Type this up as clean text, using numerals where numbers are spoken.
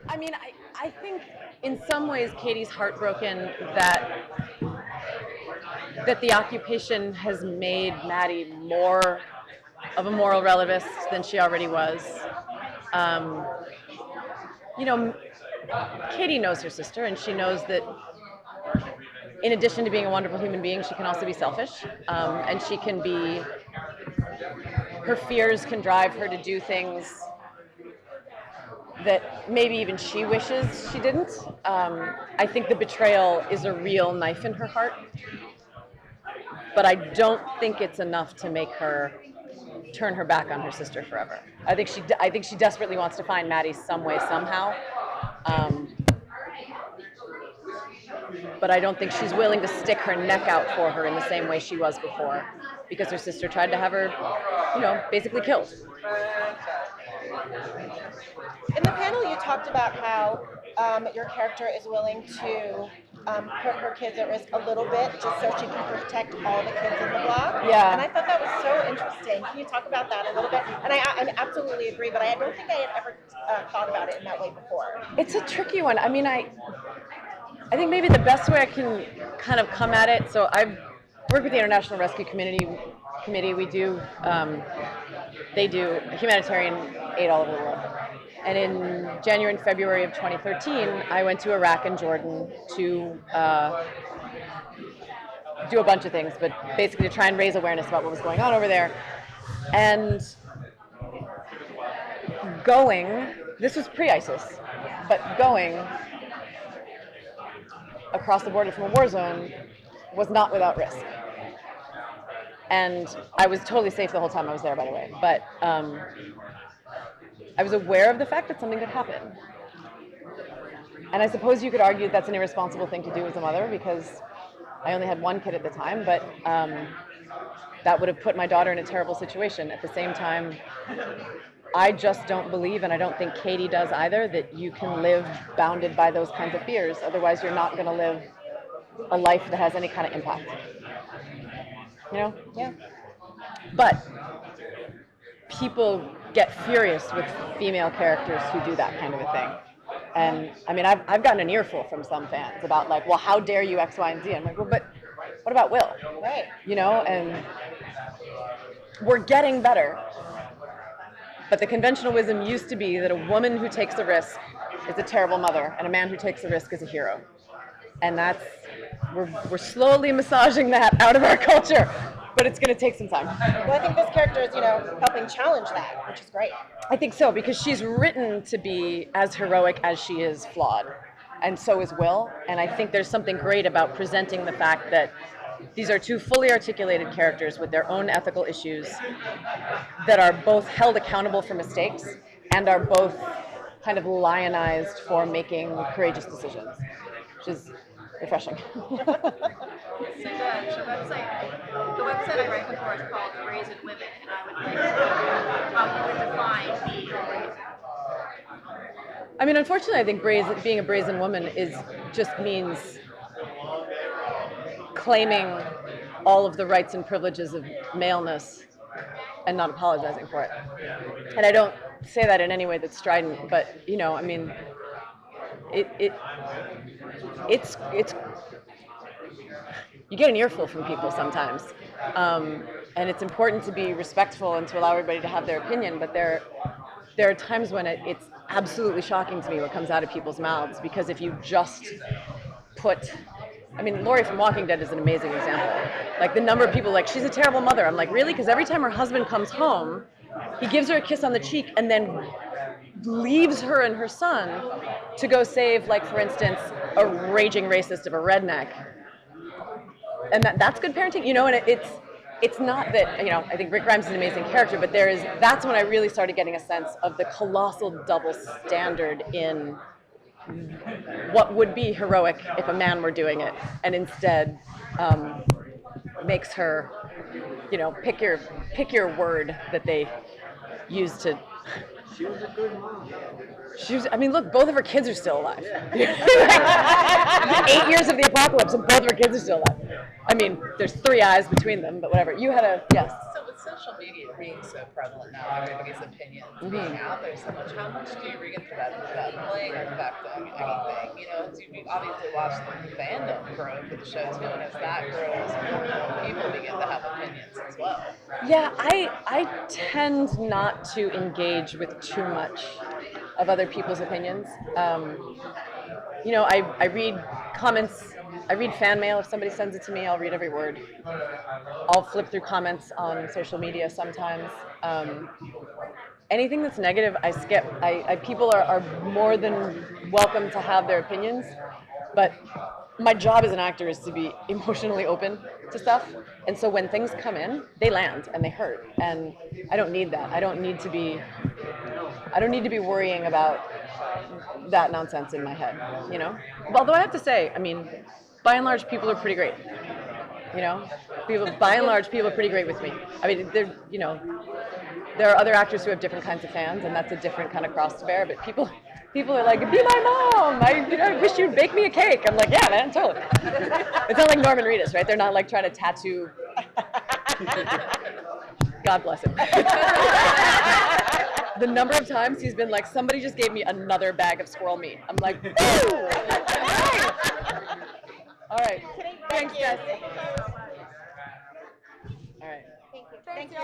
I mean, I think in some ways Katie's heartbroken that the occupation has made Maddie more of a moral relativist than she already was. Um, you know, Katie knows her sister, and she knows that in addition to being a wonderful human being, she can also be selfish, and she can be. Her fears can drive her to do things that maybe even she wishes she didn't. I think the betrayal is a real knife in her heart, but I don't think it's enough to make her turn her back on her sister forever. I think she desperately wants to find Maddie some way, somehow. Um, but I don't think she's willing to stick her neck out for her in the same way she was before, because her sister tried to have her, basically killed. In the panel, you talked about how your character is willing to put her kids at risk a little bit just so she can protect all the kids in the block. Yeah. And I thought that was so interesting. Can you talk about that a little bit? And I absolutely agree, but I don't think I had ever thought about it in that way before. It's a tricky one. I mean, I think maybe the best way I can kind of come at it. So I've worked with the International Rescue Committee. We do. They do humanitarian aid all over the world. And in January and February of 2013, I went to Iraq and Jordan to do a bunch of things, but basically to try and raise awareness about what was going on over there. And this was pre-ISIS, but going across the border from a war zone was not without risk. And I was totally safe the whole time I was there, by the way. But I was aware of the fact that something could happen. And I suppose you could argue that's an irresponsible thing to do as a mother, because I only had one kid at the time, but that would have put my daughter in a terrible situation. At the same time, I just don't believe, and I don't think Katie does either, that you can live bounded by those kinds of fears. Otherwise, you're not going to live a life that has any kind of impact. Yeah. But people get furious with female characters who do that kind of a thing. And I mean, I've gotten an earful from some fans about like, well, how dare you X, Y, and Z? I'm like, well, but what about Will? Right. And we're getting better. But the conventional wisdom used to be that a woman who takes the risk is a terrible mother, and a man who takes the risk is a hero. And we're slowly massaging that out of our culture, but it's going to take some time. Well, I think this character is, helping challenge that, which is great. I think so, because she's written to be as heroic as she is flawed, and so is Will. And I think there's something great about presenting the fact that these are two fully articulated characters with their own ethical issues that are both held accountable for mistakes and are both kind of lionized for making courageous decisions, which is refreshing. So the website I write before is called Brazen Women, and I would like how you would define being a brazen. I mean, unfortunately, I think being a brazen woman just means claiming all of the rights and privileges of maleness and not apologizing for it. And I don't say that in any way that's strident, but I mean, it's you get an earful from people sometimes, and it's important to be respectful and to allow everybody to have their opinion. But there are times when it's absolutely shocking to me what comes out of people's mouths, because if you just Laurie from Walking Dead is an amazing example. Like the number of people like, she's a terrible mother. I'm like, really? Because every time her husband comes home, he gives her a kiss on the cheek and then leaves her and her son to go save, like, for instance, a raging racist of a redneck. And that's good parenting, and it's not that, I think Rick Grimes is an amazing character, but that's when I really started getting a sense of the colossal double standard in what would be heroic if a man were doing it, and instead makes her, pick your word that they use to. She was a good mom. Look, both of her kids are still alive. 8 years of the apocalypse and both of her kids are still alive. I mean, there's 3 eyes between them, but whatever. You had a, yes. So with social social media being so prevalent now, everybody's opinions being out there so much, how much do you read into that playing or affecting anything? You know, you obviously watch the fandom grow for the show too, and as that grows, more and more people begin to have opinions as well. Yeah, I tend not to engage with too much of other people's opinions. You know, I read comments, I read fan mail. If somebody sends it to me, I'll read every word. I'll flip through comments on social media sometimes. Anything that's negative, I skip. People are more than welcome to have their opinions, but my job as an actor is to be emotionally open to stuff. And so when things come in, they land and they hurt. And I don't need that. I don't need to be worrying about that nonsense in my head, you know? Although I have to say, I mean, by and large, people are pretty great. You know, people by and large, people are pretty great with me. I mean, you know, there are other actors who have different kinds of fans, and that's a different kind of cross to bear. But people are like, "Be my mom! I wish you'd bake me a cake." I'm like, "Yeah, man, totally." It's not like Norman Reedus, right? They're not like trying to tattoo. God bless him. The number of times he's been like, "Somebody just gave me another bag of squirrel meat." I'm like, "Ooh!" All right. Thanks, guys. All right. Thank you.